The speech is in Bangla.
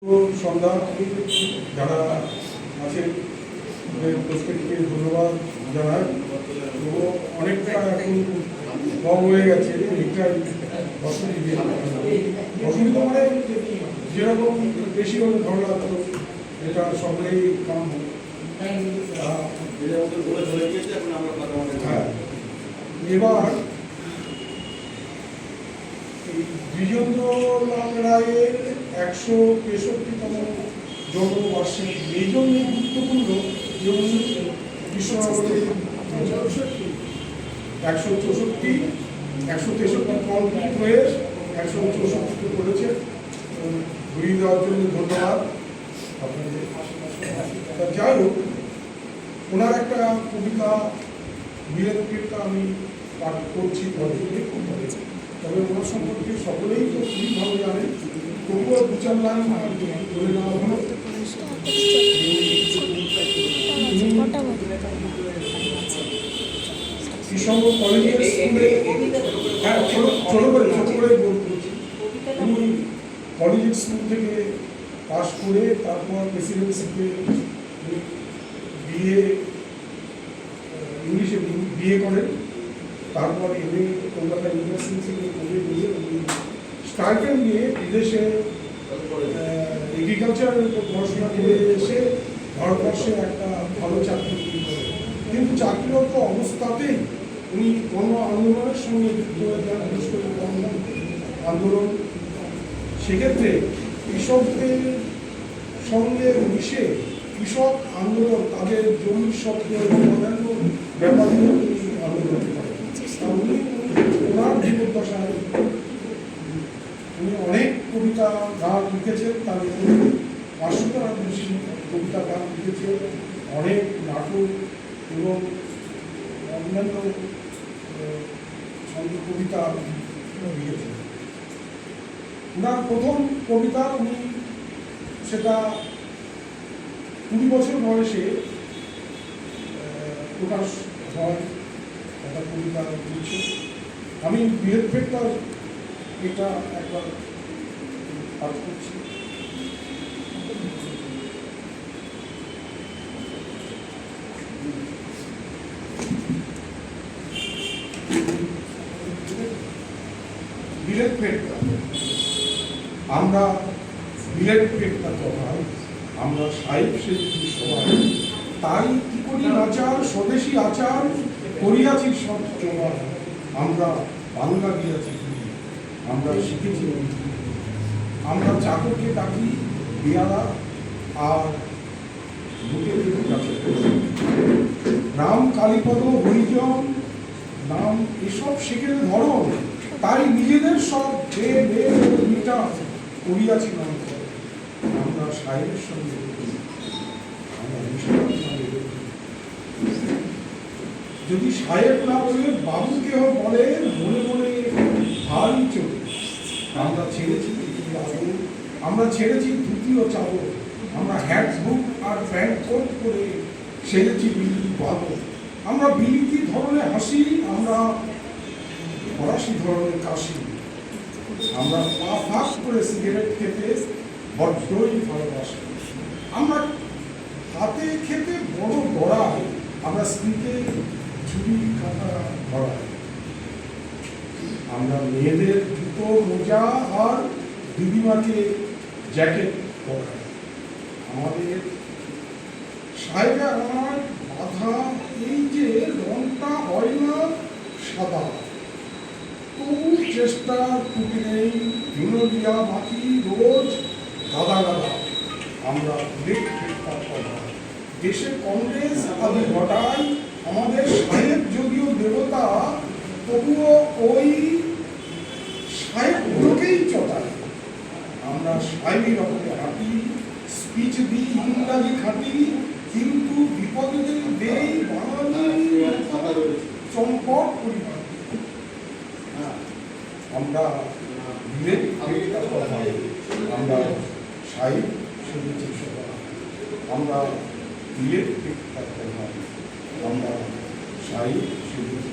সন্ধ্যা যারা আছেন প্রত্যেককে ধন্যবাদ জানাই। তো অনেকটা এখন কম হয়ে গেছে এটাই অসুবিধা। অসুবিধা মানে যেরকম বেশি হলে ভালো লাগতো, এটা সকলেই কাম। হ্যাঁ, এবার দ্বিজেন্দ্রলাল রায়ের 163তম জন্মবার্ষিকী এই জন্য গুরুত্বপূর্ণ যে উনি বিশ্বনগরের 163 কমপ্লিট হয়ে 164 করেছে। ঘুরিয়ে দেওয়ার জন্য ধন্যবাদ আপনাদের। যাই হোক, ওনার একটা কবিতা বীরেন্দ্রটা আমি পাঠ করছি পরে, তবে ওনার সম্পর্কে সকলেই তো খুবই ভালো জানেন। তবুও দু চার লাইন বলে নেওয়া হলো। কৃষ্ণনগর কলেজের স্কুলে, হ্যাঁ ছোট করে বলছি, উনি কলেজের স্কুল থেকে পাস করে তারপর প্রেসিডেন্সিতে বিএ ইংলিশে বিএ করেন। তারপর এমএ কলকাতা ইউনিভার্সিটি থেকে করে নিয়ে উনি স্টাইপেন্ড নিয়ে বিদেশে এগ্রিকালচার পড়াশোনা করে এসে ভারতবর্ষে একটা ভালো চাকরি করেন। কিন্তু চাকরিরত অবস্থাতেই উনি গণ আন্দোলনের সঙ্গে যুক্ত হয়ে যান, বিশেষ করে গণ আন্দোলন। সেক্ষেত্রে কৃষকদের সঙ্গে মিশে কৃষক আন্দোলন, তাদের জমি শব্দ এবং অন্যান্য ব্যাপারে উনি আন্দোলন করেন। উনি ওনার জীবদ্দশায় উনি অনেক কবিতা গান লিখেছেন, তার মধ্যে 500টার বেশি কবিতা গান লিখেছেন, অনেক নাটক এবং অন্যান্য ছন্দ কবিতা লিখেছেন। ওনার প্রথম কবিতা উনি সেটা 20 বছর বয়সে প্রকাশ হয়, একটা কবিতা লিখছে। আমি বীরেন্দ্রটার এটা একবার পাঠ করছি। আমরা বিলেট পেটটা সবাই, আমরা সাহেব সেবী সবাই, তাই কি করি আচার স্বদেশী আচার করিয়াছি সব জবাব। আমরা বাংলা দিয়াছি, আমরা শিখেছি, আমরা চাকরকে ডাকি বেয়ারা আর লোকে কাছে রাম কালীপদ হরিজন নাম এসব শেখের ধরন, তাই নিজেদের সব মিটা করিয়াছি নাম। আমরা সাহেবের সঙ্গে যদি সাহেব না বলে বাবু কেহ বলে মনে মনে ভারী চোখ। আমরা ছেড়েছি ধুতি ও চাদর, আমরা হ্যাট বুক আর প্যান্ট কোট করে সেরেছি বিলিতি বাদর। আমরা বিলিতি ধরনের হাসি, আমরা ফরাসি ধরনের কাশি, আমরা পা ফাঁক করে সিগারেট খেতে বড্ডই ভালোবাসি। আমরা হাতে খেতে বড় গড়াই, আমরা স্ত্রীকে ছুরি কাটা ধরাই। আমরা মেয়েদের জুতো মোজা আর দিদিমাকে জ্যাকেট পরাই। আমাদের সাহেবে আমার বাধা এই যে রংটা হয় না সাদা, তবু চেষ্টা টুটি নেই, ভিনোলিয়া মাখি রোজ গাদা গাদা। আমরা দেশে কংগ্রেস আদি ঘটাই, আমাদের সাহেব যদিও দেবতা, তবুও ওই সাহেবগুলোকেই চটাই। আমরা সাহেবী রকমে হাঁটি, স্পিচ দিই ইংরাজি খাটি, কিন্তু বিপদে দেই বাঙালি চম্পট পরিবার। আমরা আমরা সাহেব সেজেছি সবাই, আমরা বিলেট আমরা সাহেব সেজেছি।